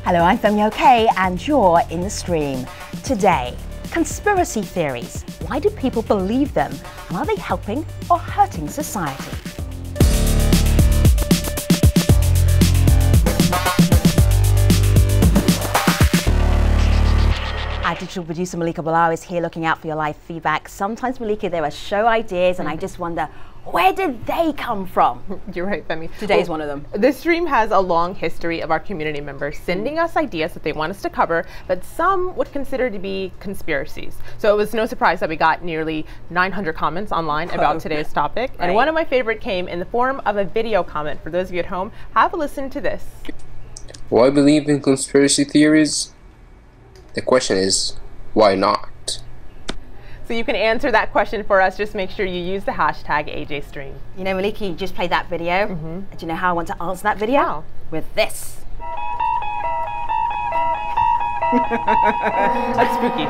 Hello, I'm Femyo K and you're in the stream. Today, conspiracy theories. Why do people believe them? And are they helping or hurting society? Our digital producer Malika Bilal is here looking out for your live feedback. Sometimes, Malika, there are show ideas and I just wonder, where did they come from? You're right, Femi. Today's one of them. This stream has a long history of our community members sending us ideas that they want us to cover, but some would consider to be conspiracies. So it was no surprise that we got nearly 900 comments online about today's topic. Right. And one of my favorite came in the form of a video comment. For those of you at home, have a listen to this. Why believe in conspiracy theories? The question is, why not? So you can answer that question for us. Just make sure you use the hashtag AJStream. You know, Malika, you just played that video. Do you know how I want to answer that video? How? With this. That's spooky.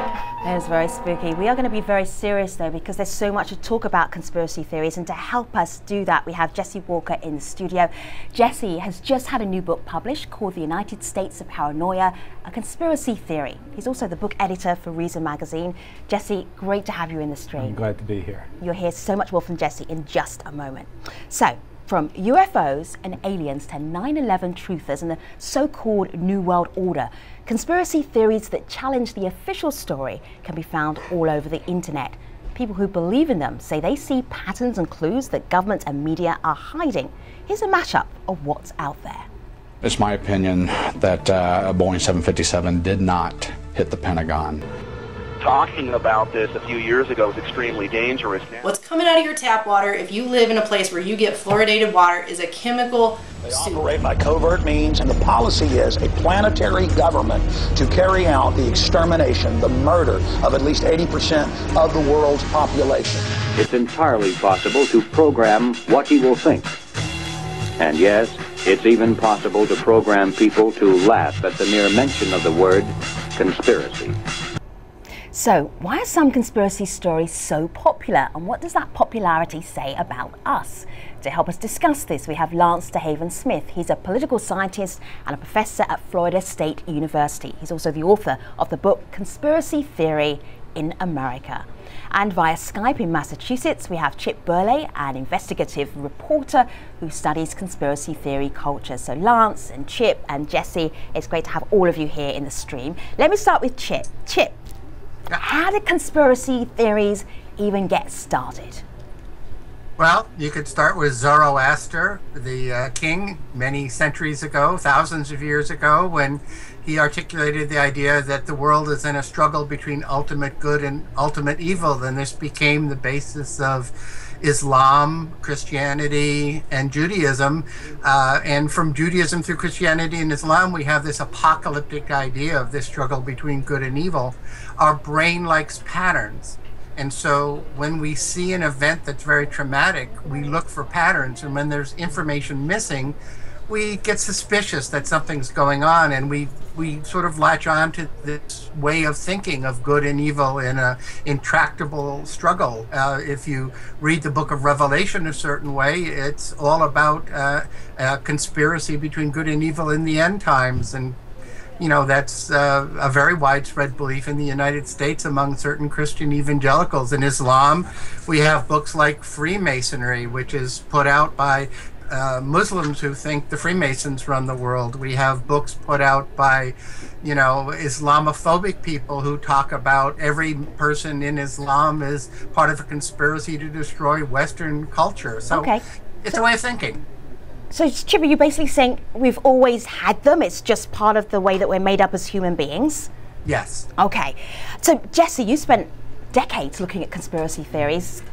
That is very spooky. We are going to be very serious though, because there's so much to talk about conspiracy theories, and to help us do that we have Jesse Walker in the studio. Jesse has just had a new book published called The United States of Paranoia, a Conspiracy Theory. He's also the book editor for Reason magazine. Jesse, great to have you in the stream. I'm glad to be here. You'll hear so much more from Jesse in just a moment. So, from UFOs and aliens to 9/11 truthers and the so-called New World Order, conspiracy theories that challenge the official story can be found all over the internet. People who believe in them say they see patterns and clues that government and media are hiding. Here's a mashup of what's out there. It's my opinion that a Boeing 757 did not hit the Pentagon. Talking about this a few years ago is extremely dangerous. What's coming out of your tap water, if you live in a place where you get fluoridated water, is a chemical They operate by covert means, and the policy is a planetary government to carry out the extermination, the murder of at least 80% of the world's population. It's entirely possible to program what he will think. And yes, it's even possible to program people to laugh at the mere mention of the word conspiracy. So, why are some conspiracy stories so popular, and what does that popularity say about us? To help us discuss this, we have Lance DeHaven Smith. He's a political scientist and a professor at Florida State University. He's also the author of the book Conspiracy Theory in America. And via Skype in Massachusetts, we have Chip Burley, an investigative reporter who studies conspiracy theory culture. So Lance and Chip and Jesse, it's great to have all of you here in the stream. Let me start with Chip. Chip, how did conspiracy theories even get started? Well, you could start with Zoroaster, the king, many centuries ago, thousands of years ago, when he articulated the idea that the world is in a struggle between ultimate good and ultimate evil. Then this became the basis of Islam, Christianity, and Judaism. And from Judaism through Christianity and Islam, we have this apocalyptic idea of this struggle between good and evil. Our brain likes patterns. And so when we see an event that's very traumatic, we look for patterns. And when there's information missing, we get suspicious that something's going on, and we sort of latch on to this way of thinking of good and evil in a intractable struggle. If you read the book of Revelation a certain way, it's all about a conspiracy between good and evil in the end times. And you know, that's a very widespread belief in the United States among certain Christian evangelicals. In Islam, we have books like Freemasonry, which is put out by Muslims who think the Freemasons run the world. We have books put out by, you know, Islamophobic people who talk about every person in Islam is part of a conspiracy to destroy Western culture. So it's a way of thinking. So, Chip, are you basically saying we've always had them? It's just part of the way that we're made up as human beings? Yes. Okay. So, Jesse, you spent decades looking at conspiracy theories,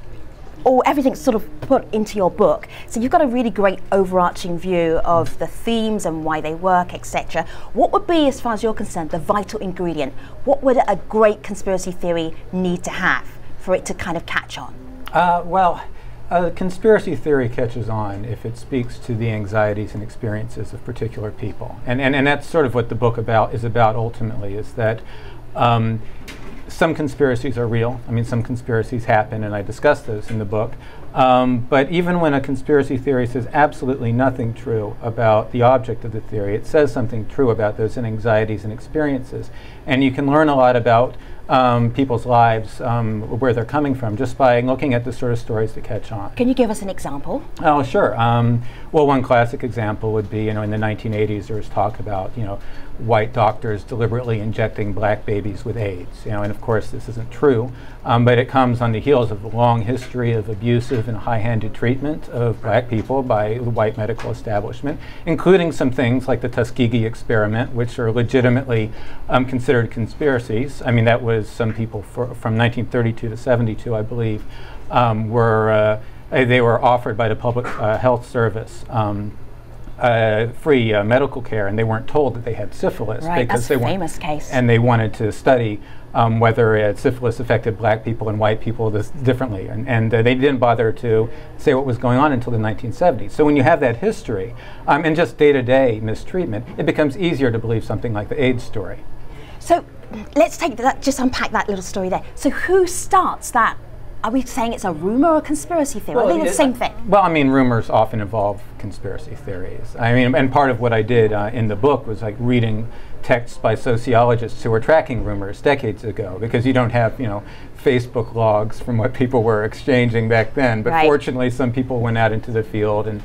or everything's sort of put into your book. So you've got a really great overarching view of the themes and why they work, etc. What would be, as far as you're concerned, the vital ingredient? What would a great conspiracy theory need to have for it to kind of catch on? Well, A conspiracy theory catches on if it speaks to the anxieties and experiences of particular people. And that's sort of what the book is about ultimately, is that some conspiracies are real. I mean, some conspiracies happen, and I discuss those in the book. But even when a conspiracy theory says absolutely nothing true about the object of the theory, it says something true about those anxieties and experiences. And you can learn a lot about people's lives, where they're coming from, just by looking at the sort of stories that catch on. Can you give us an example? Oh, sure. Well, one classic example would be, in the 1980s, there was talk about, white doctors deliberately injecting black babies with AIDS. And of course, this isn't true, but it comes on the heels of a long history of abusive and high-handed treatment of black people by the white medical establishment, including some things like the Tuskegee experiment, which are legitimately considered conspiracies. I mean, that was some people from 1932 to 72, I believe, they were offered by the Public Health Service free medical care, and they weren't told that they had syphilis, right, because that's they a famous case. And they wanted to study whether syphilis affected black people and white people differently, and they didn't bother to say what was going on until the 1970s. So when you have that history and just day-to-day mistreatment, it becomes easier to believe something like the AIDS story. So let's take that, just unpack that little story there. So who starts that? Are we saying it's a rumor or a conspiracy theory? Well, I think it's the same thing. Well, I mean, rumors often involve conspiracy theories. I mean, and part of what I did in the book was like reading texts by sociologists who were tracking rumors decades ago, because you don't have, Facebook logs from what people were exchanging back then. But fortunately, some people went out into the field and,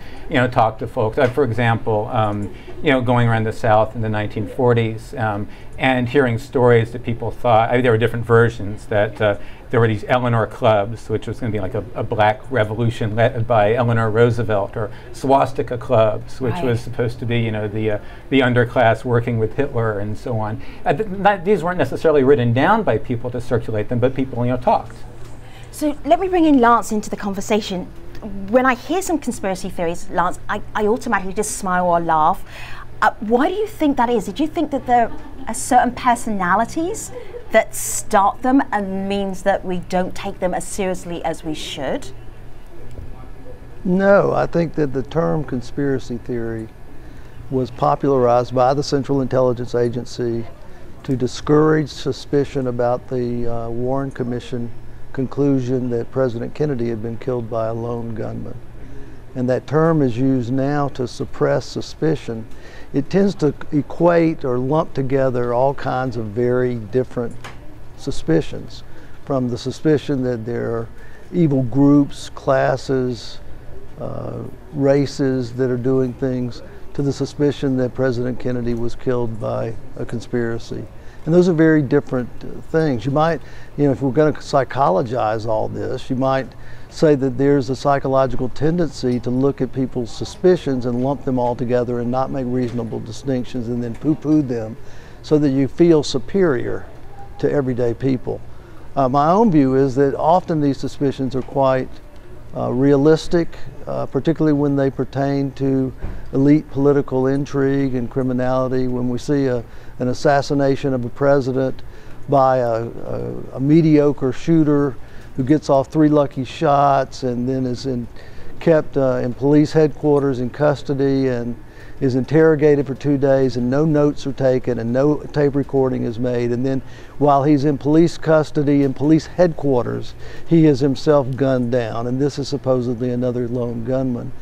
talked to folks. For example, going around the South in the 1940s 's and hearing stories that people thought, there were different versions, that there were these Eleanor clubs, which was going to be like a black revolution led by Eleanor Roosevelt, or swastika clubs, which was supposed to be, the underclass working with Hitler and so on. These weren't necessarily written down by people to circulate them, but people, talked. So let me bring in Lance into the conversation. When I hear some conspiracy theories, Lance, I automatically just smile or laugh. Why do you think that is? Did you think that there are certain personalities that start them and means that we don't take them as seriously as we should? No, I think that the term conspiracy theory was popularized by the Central Intelligence Agency to discourage suspicion about the Warren Commission conclusion that President Kennedy had been killed by a lone gunman. And that term is used now to suppress suspicion. It tends to equate or lump together all kinds of very different suspicions, from the suspicion that there are evil groups, classes, races that are doing things, to the suspicion that President Kennedy was killed by a conspiracy. And those are very different things. You might, if we're going to psychologize all this, you might say that there's a psychological tendency to look at people's suspicions and lump them all together and not make reasonable distinctions and then poo-poo them, so that you feel superior to everyday people. My own view is that often these suspicions are quite realistic, particularly when they pertain to elite political intrigue and criminality. When we see an assassination of a president by a mediocre shooter who gets off 3 lucky shots and then is kept in police headquarters in custody and is interrogated for 2 days, and no notes are taken and no tape recording is made, and then while he's in police custody in police headquarters, he is himself gunned down, and this is supposedly another lone gunman.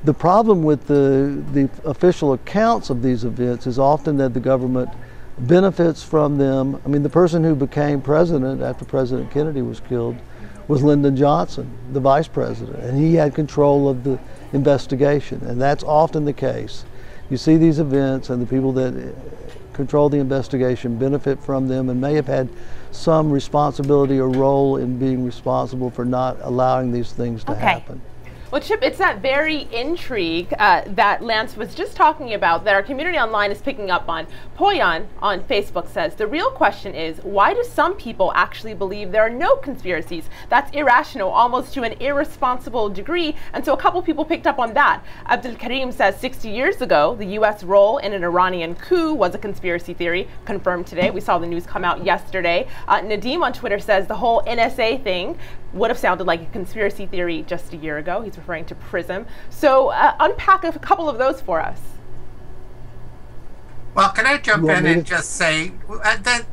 The problem with the official accounts of these events is often that the government benefits from them. I mean, the person who became president after President Kennedy was killed was Lyndon Johnson, the vice president, and he had control of the investigation, and that's often the case. You see these events, and the people that control the investigation benefit from them and may have had some responsibility or role in being responsible for not allowing these things to happen. Well, Chip, it's that very intrigue that Lance was just talking about that our community online is picking up on. Poyan on Facebook says, the real question is, why do some people actually believe there are no conspiracies? That's irrational, almost to an irresponsible degree. And so a couple people picked up on that. Abdul Karim says 60 years ago, the U.S. role in an Iranian coup was a conspiracy theory, confirmed today. We saw the news come out yesterday. Nadim on Twitter says the whole NSA thing would have sounded like a conspiracy theory just a year ago. He's referring to PRISM. So unpack a couple of those for us. Well, can I jump in and just say that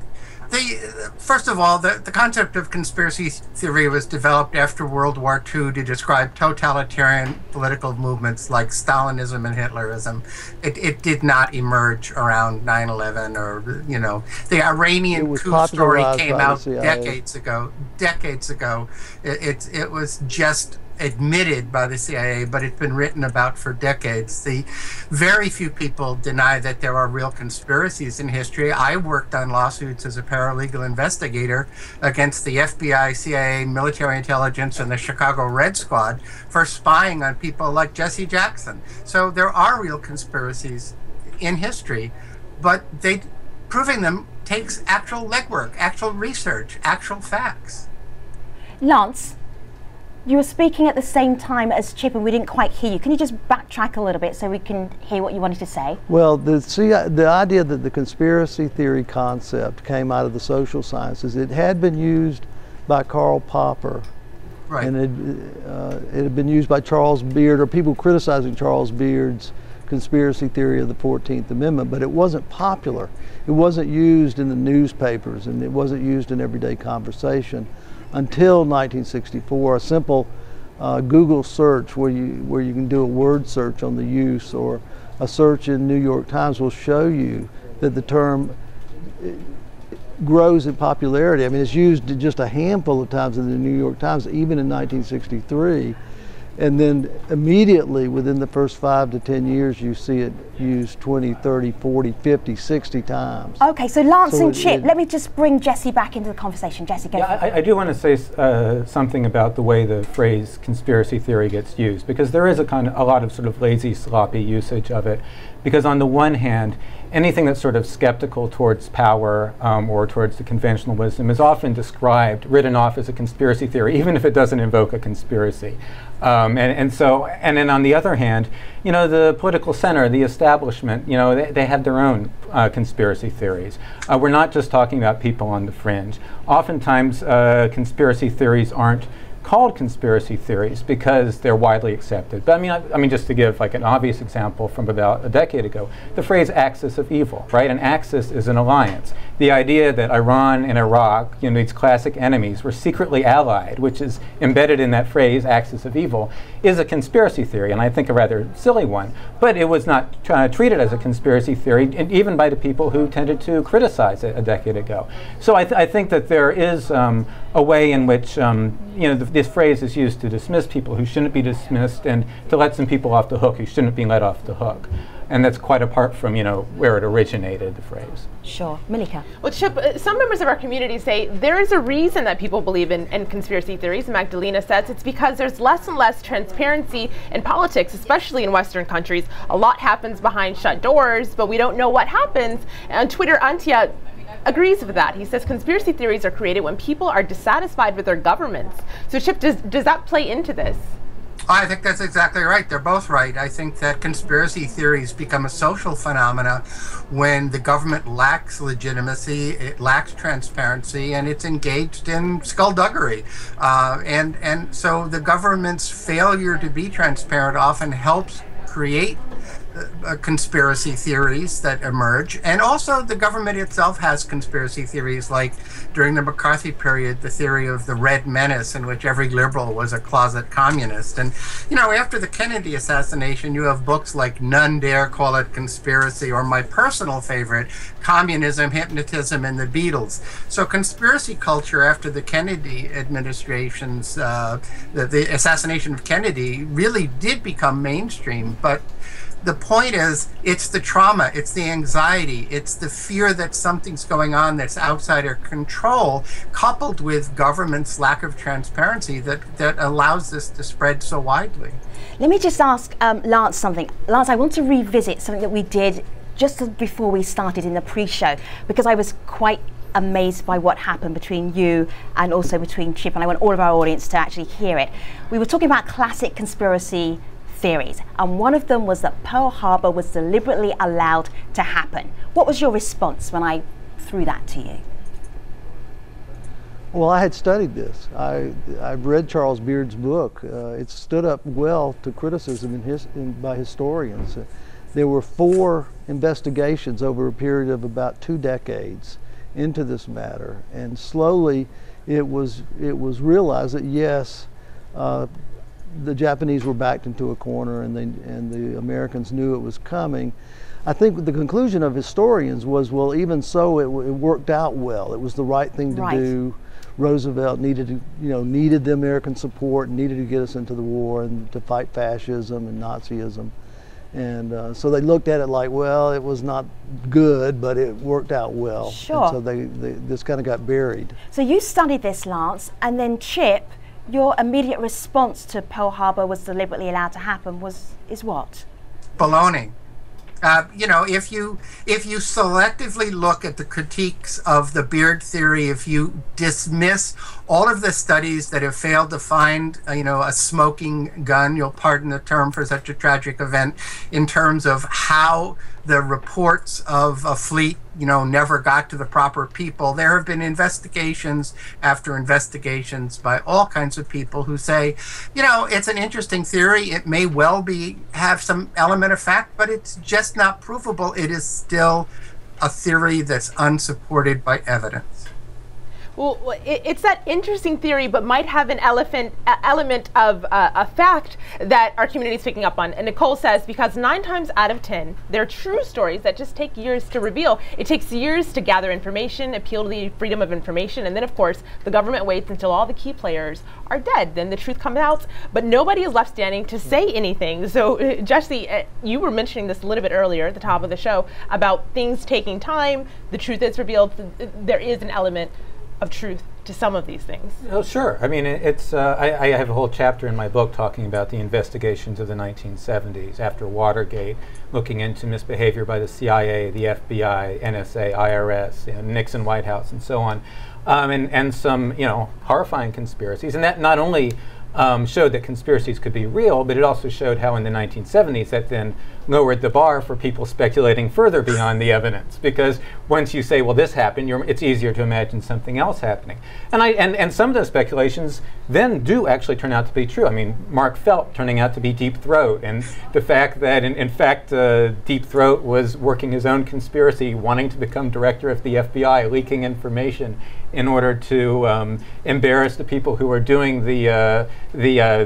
first of all, the concept of conspiracy theory was developed after World War II to describe totalitarian political movements like Stalinism and Hitlerism. It did not emerge around 9/11 or, you know, the Iranian coup story came out decades ago. It was just admitted by the CIA, but it's been written about for decades. The very few people deny that there are real conspiracies in history. I worked on lawsuits as a paralegal investigator against the FBI, CIA, military intelligence, and the Chicago Red Squad for spying on people like Jesse Jackson. So there are real conspiracies in history, but proving them takes actual legwork, actual research, actual facts. Lance, you were speaking at the same time as Chip and we didn't quite hear you. Can you just backtrack a little bit so we can hear what you wanted to say? Well, the idea that the conspiracy theory concept came out of the social sciences, it had been used by Karl Popper. Right. And it had been used by Charles Beard, or people criticizing Charles Beard's conspiracy theory of the 14th Amendment, but it wasn't popular. It wasn't used in the newspapers, and it wasn't used in everyday conversation until 1964. A simple Google search where you can do a word search on the use, or a search in New York Times will show you that the term grows in popularity. I mean, it's used just a handful of times in the New York Times, even in 1963. And then immediately within the first 5 to 10 years, you see it used 20, 30, 40, 50, 60 times. Okay, so Lance and Chip, let me just bring Jesse back into the conversation. Jesse, go. Yeah, I do want to say something about the way the phrase conspiracy theory gets used, because there is a lot of sort of lazy, sloppy usage of it. Because on the one hand, anything that's sort of skeptical towards power or towards the conventional wisdom is often written off as a conspiracy theory, even if it doesn't invoke a conspiracy. And then on the other hand, you know, the political center, the establishment, you know, they have their own conspiracy theories. We're not just talking about people on the fringe. Oftentimes, conspiracy theories aren't called conspiracy theories because they're widely accepted. But I mean, just to give like an obvious example from about a decade ago, the phrase axis of evil, right? An axis is an alliance. The idea that Iran and Iraq, you know, these classic enemies, were secretly allied, which is embedded in that phrase, axis of evil, is a conspiracy theory, and I think a rather silly one. But it was not treated as a conspiracy theory, and even by the people who tended to criticize it a decade ago. So I think that there is a way in which, you know, this phrase is used to dismiss people who shouldn't be dismissed, and to let some people off the hook who shouldn't be let off the hook. And that's quite apart from, you know, where it originated, the phrase. Sure. Malika. Well, Chip, some members of our community say there is a reason that people believe in conspiracy theories. Magdalena says it's because there's less and less transparency in politics, especially in Western countries. A lot happens behind shut doors, but we don't know what happens. And on Twitter, Antia agrees with that. He says conspiracy theories are created when people are dissatisfied with their governments. So Chip, does that play into this? I think that's exactly right. They're both right. I think that conspiracy theories become a social phenomena when the government lacks legitimacy, it lacks transparency, and it's engaged in skullduggery. And so the government's failure to be transparent often helps create conspiracy theories that emerge. And also the government itself has conspiracy theories, like during the McCarthy period, the theory of the Red Menace, in which every liberal was a closet communist. And, you know, after the Kennedy assassination, you have books like None Dare Call It Conspiracy, or my personal favorite, Communism, Hypnotism, and the Beatles. So conspiracy culture after the Kennedy administration's, the assassination of Kennedy really did become mainstream. But the point is, it's the trauma, it's the anxiety, it's the fear that something's going on that's outside our control, coupled with government's lack of transparency that allows this to spread so widely. Let me just ask Lance something. Lance, I want to revisit something that we did just before we started in the pre-show, because I was quite amazed by what happened between you and also between Chip, and I want all of our audience to actually hear it. We were talking about classic conspiracy theories, and one of them was that Pearl Harbor was deliberately allowed to happen. What was your response when I threw that to you? Well, I had studied this. I've read Charles Beard's book. It stood up well to criticism by historians. There were 4 investigations over a period of about 2 decades into this matter, and slowly it was realized that yes, the Japanese were backed into a corner, and the Americans knew it was coming. I think the conclusion of historians was, well, even so, it worked out well. It was the right thing to do. Roosevelt needed the American support, needed to get us into the war and to fight fascism and Nazism. And so they looked at it like, well, it was not good, but it worked out well. Sure. And so this kind of got buried. So you studied this, Lance, and then Chip, your immediate response to Pearl Harbor was deliberately allowed to happen is what? Baloney. You know, if you selectively look at the critiques of the Beard theory, if you dismiss all of the studies that have failed to find, a smoking gun, you'll pardon the term for such a tragic event, in terms of how the reports of a fleet, never got to the proper people. There have been investigations after investigations by all kinds of people who say, it's an interesting theory. It may well have some element of fact, but it's just not provable. It is still a theory that's unsupported by evidence. Well, it's that interesting theory, but might have an element of a fact that our community is picking up on. And Nicole says, because 9 times out of 10, they're true stories that just take years to reveal. It takes years to gather information, appeal to the freedom of information, and then, of course, the government waits until all the key players are dead. Then the truth comes out, but nobody is left standing to say anything. So, Jesse, you were mentioning this a little bit earlier at the top of the show about things taking time, the truth is revealed. There is an element of truth to some of these things. Oh, sure. I mean, it's. I have a whole chapter in my book talking about the investigations of the 1970s after Watergate, looking into misbehavior by the CIA, the FBI, NSA, IRS, Nixon White House, and so on, and some horrifying conspiracies. And that not only showed that conspiracies could be real, but it also showed how in the 1970s that then lowered the bar for people speculating further beyond the evidence, because once you say, well, this happened, it's easier to imagine something else happening. And some of those speculations then do actually turn out to be true. I mean, Mark Felt turning out to be Deep Throat, and the fact that in fact Deep Throat was working his own conspiracy, wanting to become director of the FBI, leaking information in order to embarrass the people who were doing the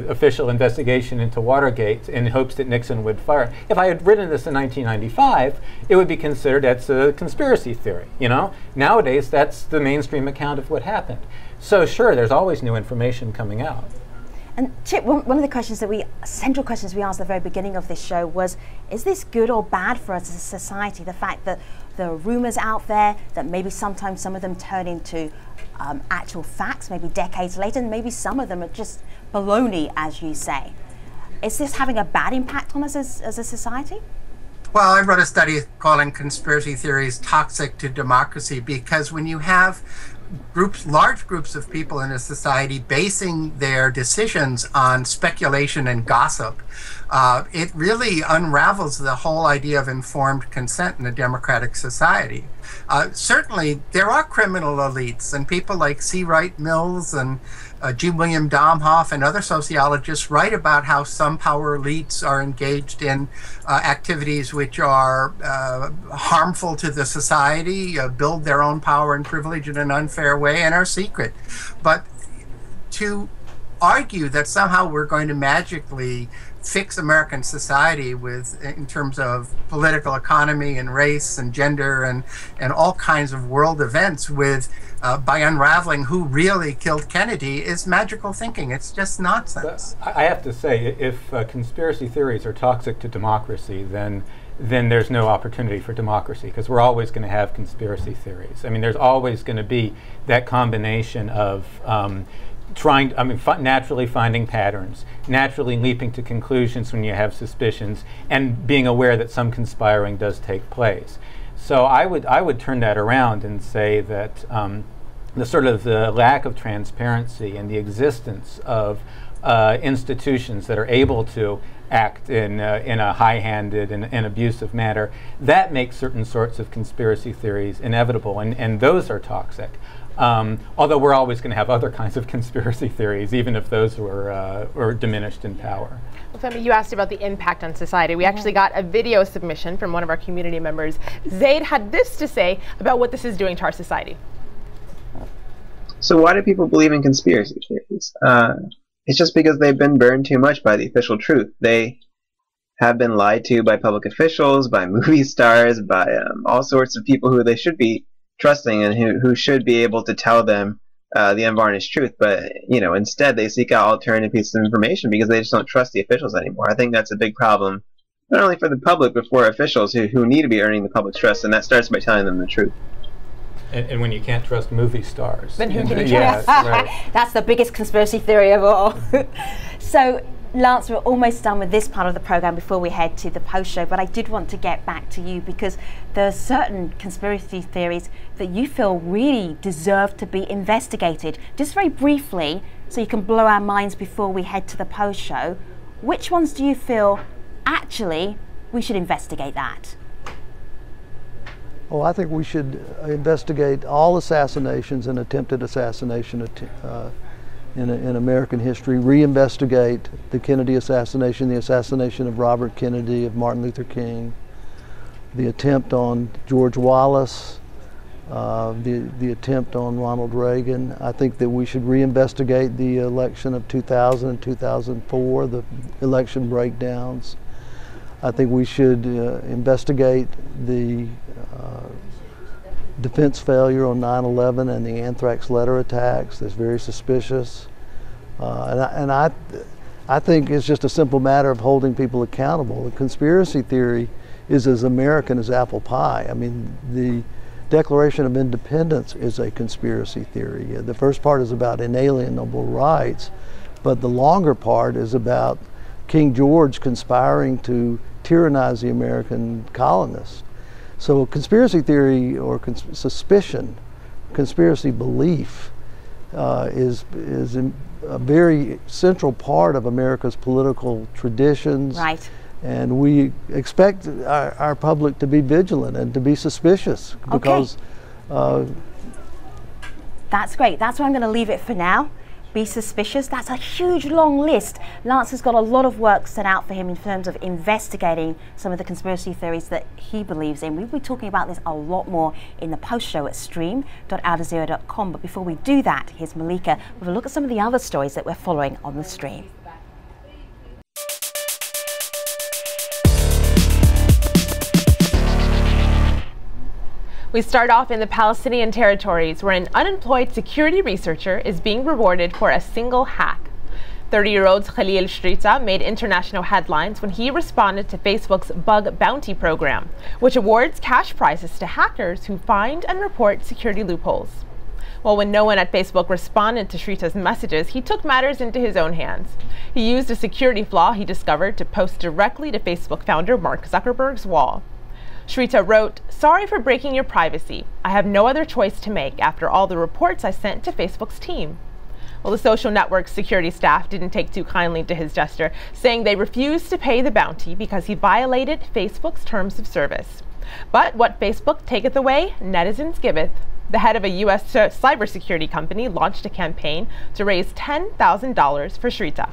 official investigation into Watergate in hopes that Nixon would fire. If I had written this in 1995, it would be considered as a conspiracy theory. Nowadays, that's the mainstream account of what happened. So sure, there's always new information coming out. And Chip, one of the central questions we asked at the very beginning of this show was, is this good or bad for us as a society? The fact that there are rumors out there, that maybe sometimes some of them turn into actual facts, maybe decades later, and maybe some of them are just baloney, as you say. Is this having a bad impact on us as a society? Well, I wrote a study calling conspiracy theories toxic to democracy, because when you have large groups of people in a society basing their decisions on speculation and gossip, it really unravels the whole idea of informed consent in a democratic society. Certainly, there are criminal elites, and people like C. Wright Mills and G. William Domhoff and other sociologists write about how some power elites are engaged in activities which are harmful to the society, build their own power and privilege in an unfair way, and are secret. But to argue that somehow we're going to magically fix American society with, in terms of political economy and race and gender and all kinds of world events with by unraveling who really killed Kennedy is magical thinking. It's just nonsense. I have to say, if conspiracy theories are toxic to democracy, then there's no opportunity for democracy, because we're always going to have conspiracy theories. I mean, there's always going to be that combination of naturally finding patterns, naturally leaping to conclusions when you have suspicions, and being aware that some conspiring does take place. So I would turn that around and say that the lack of transparency and the existence of institutions that are able to act in a high-handed and abusive manner, that makes certain sorts of conspiracy theories inevitable, and those are toxic. Although we're always going to have other kinds of conspiracy theories, even if those were diminished in power. Well, Femi, you asked about the impact on society. We actually got a video submission from one of our community members. Zaid had this to say about what this is doing to our society. So why do people believe in conspiracy theories? It's just because they've been burned too much by the official truth. They have been lied to by public officials, by movie stars, by all sorts of people who they should be trusting and who should be able to tell them the unvarnished truth. But, you know, instead they seek out alternative pieces of information because they just don't trust the officials anymore. I think that's a big problem, not only for the public, but for officials who need to be earning the public's trust, and that starts by telling them the truth. And when you can't trust movie stars, then who can you trust? Right. That's the biggest conspiracy theory of all. So, Lance, we're almost done with this part of the program before we head to the post show, but I did want to get back to you because there are certain conspiracy theories that you feel really deserve to be investigated. Just very briefly, so you can blow our minds before we head to the post show, which ones do you feel actually we should investigate that? Oh, I think we should investigate all assassinations and attempted assassination in American history, reinvestigate the Kennedy assassination, the assassination of Robert Kennedy, of Martin Luther King, the attempt on George Wallace, the attempt on Ronald Reagan. I think that we should reinvestigate the election of 2000 and 2004, the election breakdowns. I think we should investigate the defense failure on 9/11 and the anthrax letter attacks. That's very suspicious. And I think it's just a simple matter of holding people accountable. The conspiracy theory is as American as apple pie. I mean, the Declaration of Independence is a conspiracy theory. The first part is about inalienable rights, but the longer part is about King George conspiring to tyrannize the American colonists. So conspiracy theory or suspicion, conspiracy belief is a very central part of America's political traditions. Right. And we expect our public to be vigilant and to be suspicious because... That's great. That's where I'm going to leave it for now. Be suspicious. That's a huge long list. Lance has got a lot of work set out for him in terms of investigating some of the conspiracy theories that he believes in. We'll be talking about this a lot more in the post show at stream.aljazeera.com. But before we do that, here's Malika with a look at some of the other stories that we're following on the stream. We start off in the Palestinian territories, where an unemployed security researcher is being rewarded for a single hack. 30-year-old Khalil Shrita made international headlines when he responded to Facebook's bug bounty program, which awards cash prizes to hackers who find and report security loopholes. Well, when no one at Facebook responded to Shrita's messages, he took matters into his own hands. He used a security flaw he discovered to post directly to Facebook founder Mark Zuckerberg's wall. Shrita wrote, "Sorry for breaking your privacy. I have no other choice to make after all the reports I sent to Facebook's team." Well, the social network's security staff didn't take too kindly to his gesture, saying they refused to pay the bounty because he violated Facebook's terms of service. But what Facebook taketh away, netizens giveth. The head of a U.S. cybersecurity company launched a campaign to raise $10,000 for Shrita.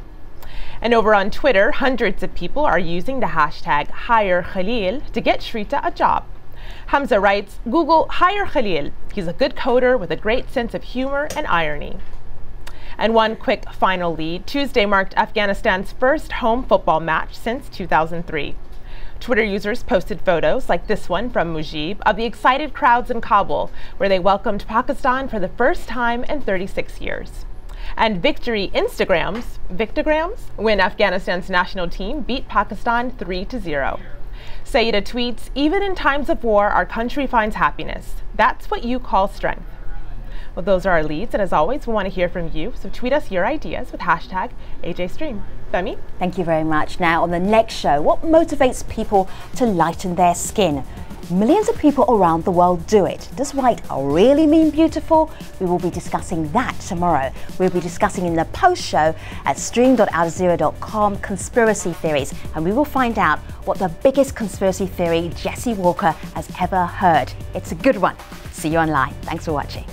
And over on Twitter, hundreds of people are using the hashtag #HireKhalil to get Shrita a job. Hamza writes, "Google hire Khalil. He's a good coder with a great sense of humor and irony." And one quick final lead, Tuesday marked Afghanistan's first home football match since 2003. Twitter users posted photos like this one from Mujib of the excited crowds in Kabul, where they welcomed Pakistan for the first time in 36 years. And victory Instagrams when Afghanistan's national team beat Pakistan 3-0. Sayyida tweets, "Even in times of war, our country finds happiness. That's what you call strength." Well, those are our leads, and as always, we want to hear from you, so tweet us your ideas with hashtag AJStream. Femi? Thank you very much. Now, on the next show, what motivates people to lighten their skin? Millions of people around the world do it. Does white really mean beautiful? We will be discussing that tomorrow. We'll be discussing in the post show at stream.aljazeera.com conspiracy theories, and we will find out what the biggest conspiracy theory Jesse Walker has ever heard. It's a good one. See you online. Thanks for watching.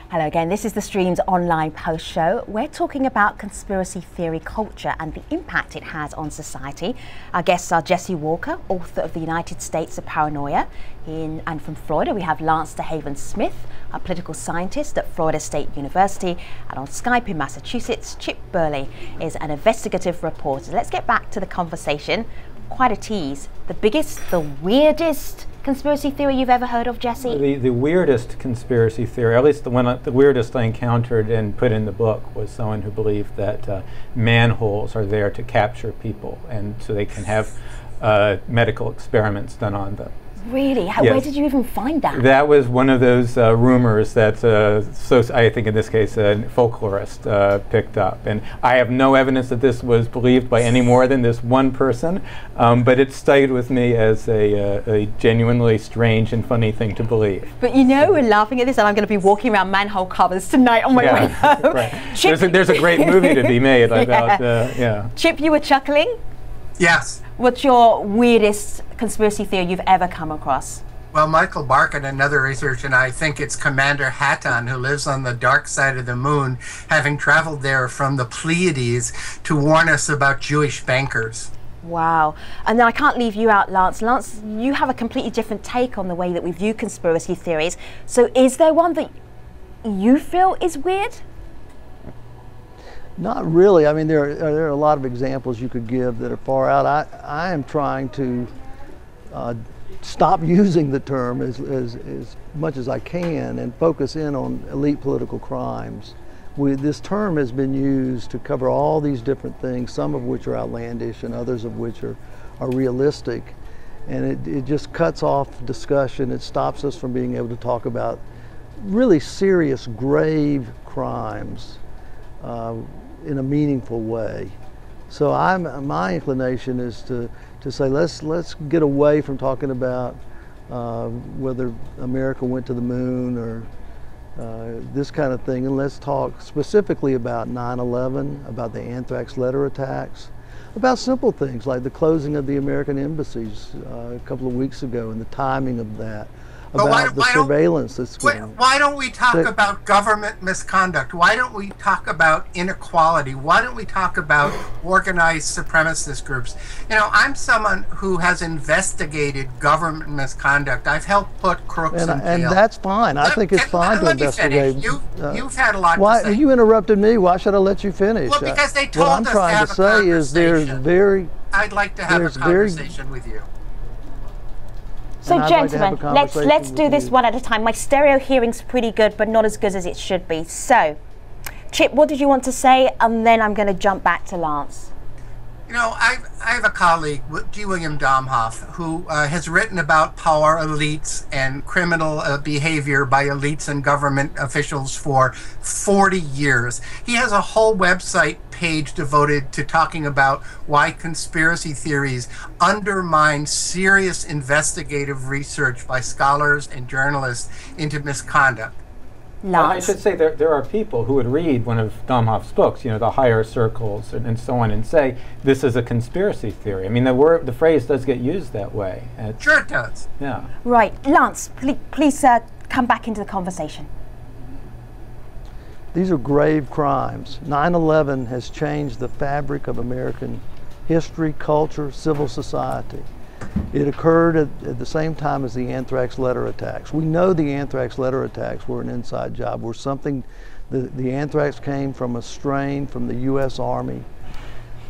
Hello again, this is the Stream's online post show. We're talking about conspiracy theory culture and the impact it has on society. Our guests are Jesse Walker, author of The United States of Paranoia. And from Florida, we have Lance DeHaven Smith, a political scientist at Florida State University. And on Skype in Massachusetts, Chip Burley is an investigative reporter. Let's get back to the conversation. Quite a tease. The biggest, the weirdest conspiracy theory you've ever heard of, Jesse? The weirdest conspiracy theory, at least the weirdest I encountered and put in the book, was someone who believed that manholes are there to capture people, and so they can have medical experiments done on them. Really? Yes. Where did you even find that? That was one of those rumors that, I think in this case, a folklorist picked up. And I have no evidence that this was believed by any more than this one person, but it stayed with me as a genuinely strange and funny thing to believe. But you know, we're laughing at this, and I'm going to be walking around manhole covers tonight on my way home. Right. There's a great movie to be made about, Chip, you were chuckling? Yes. What's your weirdest conspiracy theory you've ever come across? Well, Michael Barkin, another researcher, and I think it's Commander Hatton, who lives on the dark side of the moon, having traveled there from the Pleiades to warn us about Jewish bankers. Wow. And then I can't leave you out, Lance. Lance, you have a completely different take on the way that we view conspiracy theories. So is there one that you feel is weird? Not really. I mean, there are a lot of examples you could give that are far out. I am trying to stop using the term as much as I can and focus in on elite political crimes. This term has been used to cover all these different things, some of which are outlandish and others of which are realistic. And it just cuts off discussion. It stops us from being able to talk about really serious, grave crimes in a meaningful way. So my inclination is to say let's get away from talking about whether America went to the moon or this kind of thing, and let's talk specifically about 9/11, about the anthrax letter attacks, about simple things like the closing of the American embassies a couple of weeks ago and the timing of that. About the surveillance that's going on. Why don't we talk about government misconduct? Why don't we talk about inequality? Why don't we talk about organized supremacist groups? You know, I'm someone who has investigated government misconduct. I've helped put crooks in jail. And that's fine. I think it's fine to investigate. You've had a lot to say. You interrupted me. Why should I let you finish? Well, because they told us to have a conversation. What I'm trying to say is I'd like to have a conversation with you. So gentlemen, let's do this one at a time. My stereo hearing's pretty good, but not as good as it should be. So, Chip, what did you want to say? And then I'm going to jump back to Lance. You know, I have a colleague, G. William Domhoff, who has written about power elites and criminal behavior by elites and government officials for 40 years. He has a whole website page devoted to talking about why conspiracy theories undermine serious investigative research by scholars and journalists into misconduct. Well, I should say there are people who would read one of Domhoff's books, you know, the higher circles and so on, and say this is a conspiracy theory. I mean, the phrase does get used that way. Sure it does. Yeah. Right, Lance, please come back into the conversation. These are grave crimes. 9/11 has changed the fabric of American history, culture, civil society. It occurred at the same time as the anthrax letter attacks. We know the anthrax letter attacks were an inside job, were something, the anthrax came from a strain from the U.S. Army.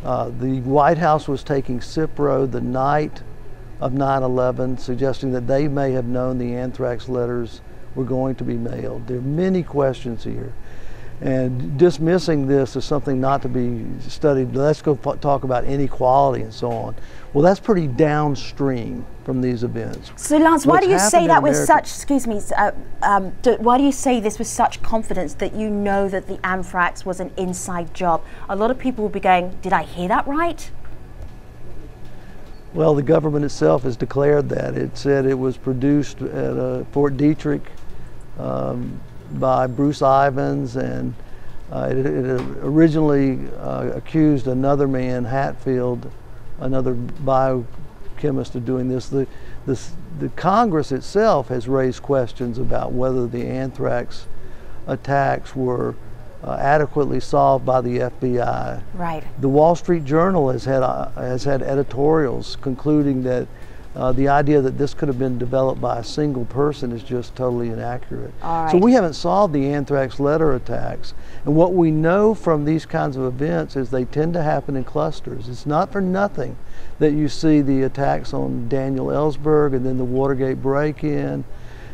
The White House was taking Cipro the night of 9/11, suggesting that they may have known the anthrax letters were going to be mailed. There are many questions here. And dismissing this as something not to be studied, let's go talk about inequality and so on. Well, that's pretty downstream from these events. So, Lance, why do you say that with such, excuse me, why do you say this with such confidence that you know that the anthrax was an inside job? A lot of people will be going, did I hear that right? Well, the government itself has declared that. It said it was produced at Fort Detrick by Bruce Ivins, and it originally accused another man, Hatfield, another biochemist, of doing this. The Congress itself has raised questions about whether the anthrax attacks were adequately solved by the FBI. Right. The Wall Street Journal has had editorials concluding that the idea that this could have been developed by a single person is just totally inaccurate. All right. So we haven't solved the anthrax letter attacks. And what we know from these kinds of events is they tend to happen in clusters. It's not for nothing that you see the attacks on Daniel Ellsberg, and then the Watergate break-in,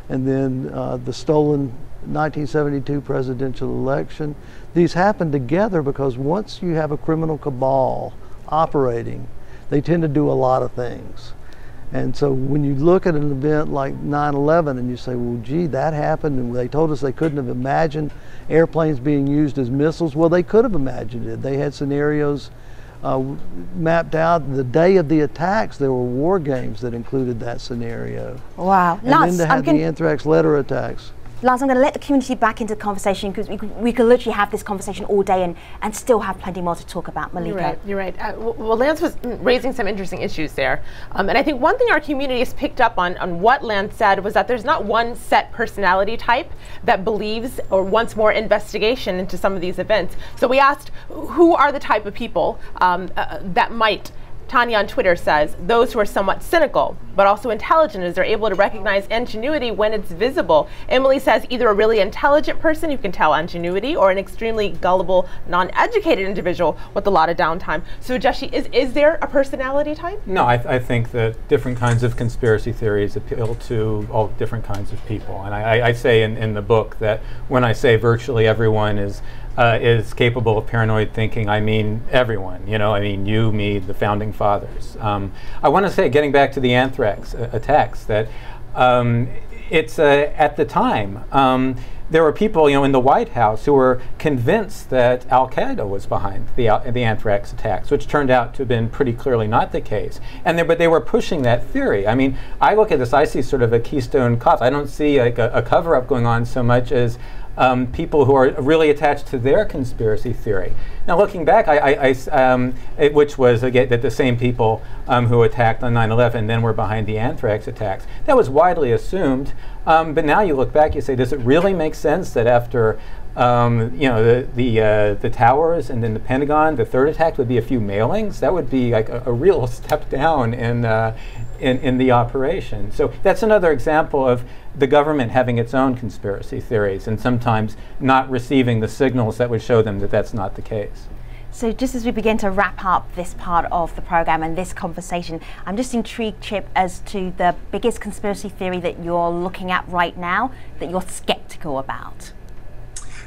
and then the stolen 1972 presidential election. These happen together because once you have a criminal cabal operating, they tend to do a lot of things. And so when you look at an event like 9/11 and you say, well, gee, that happened, and they told us they couldn't have imagined airplanes being used as missiles. Well, they could have imagined it. They had scenarios mapped out. The day of the attacks, there were war games that included that scenario. Wow. And then to have the anthrax letter attacks. Lance, I'm going to let the community back into the conversation, because we could literally have this conversation all day and still have plenty more to talk about. Malika. You're right. Well, Lance was raising some interesting issues there. And I think one thing our community has picked up on what Lance said was that there's not one set personality type that believes or wants more investigation into some of these events. So we asked, who are the type of people that might, Tanya on Twitter says, those who are somewhat cynical, but also intelligent, as they're able to recognize ingenuity when it's visible. Emily says either a really intelligent person who can tell ingenuity, or an extremely gullible, non-educated individual with a lot of downtime. So Jeshi, is there a personality type? No, I think that different kinds of conspiracy theories appeal to all different kinds of people. And I say in the book that when I say virtually everyone is capable of paranoid thinking, I mean everyone. You know, I mean you, me, the founding fathers. I want to say, getting back to the anthrax attacks, that it's at the time there were people, you know, in the White House who were convinced that Al Qaeda was behind the anthrax attacks, which turned out to have been pretty clearly not the case. But they were pushing that theory. I mean, I look at this, I see sort of a Keystone Cops. I don't see like a cover-up going on so much as people who are really attached to their conspiracy theory. Now, looking back, which was again that the same people who attacked on 9/11 then were behind the anthrax attacks. That was widely assumed, but now you look back, you say, does it really make sense that after you know, the towers and then the Pentagon, the third attack would be a few mailings? That would be like a real step down in the operation. So that's another example of the government having its own conspiracy theories and sometimes not receiving the signals that would show them that that's not the case. So just as we begin to wrap up this part of the program and this conversation, I'm just intrigued, Chip, as to the biggest conspiracy theory that you're looking at right now that you're skeptical about.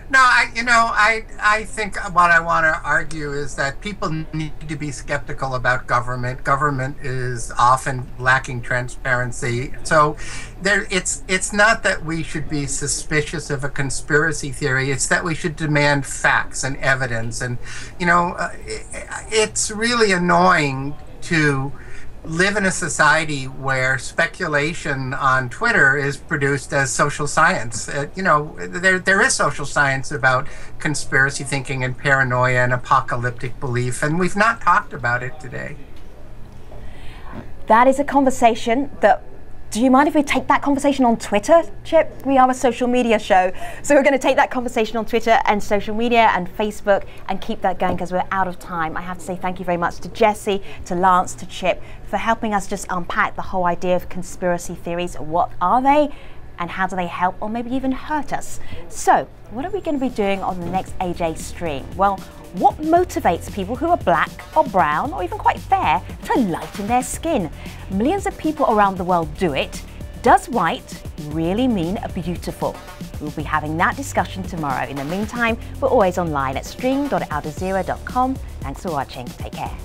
No, I think what I want to argue is that people need to be skeptical about government. Government is often lacking transparency. So it's not that we should be suspicious of a conspiracy theory. It's that we should demand facts and evidence. And, it's really annoying to live in a society where speculation on Twitter is produced as social science. There is social science about conspiracy thinking and paranoia and apocalyptic belief, and we've not talked about it today. That is a conversation that... Do you mind if we take that conversation on Twitter, Chip? We are a social media show, so we're going to take that conversation on Twitter and social media and Facebook and keep that going because we're out of time. I have to say thank you very much to Jesse, to Lance, to Chip for helping us just unpack the whole idea of conspiracy theories. What are they and how do they help or maybe even hurt us? So, what are we going to be doing on the next AJ stream? Well, what motivates people who are black or brown or even quite fair to lighten their skin? Millions of people around the world do it. Does white really mean beautiful? We'll be having that discussion tomorrow. In the meantime, we're always online at stream.aljazeera.com. Thanks for watching. Take care.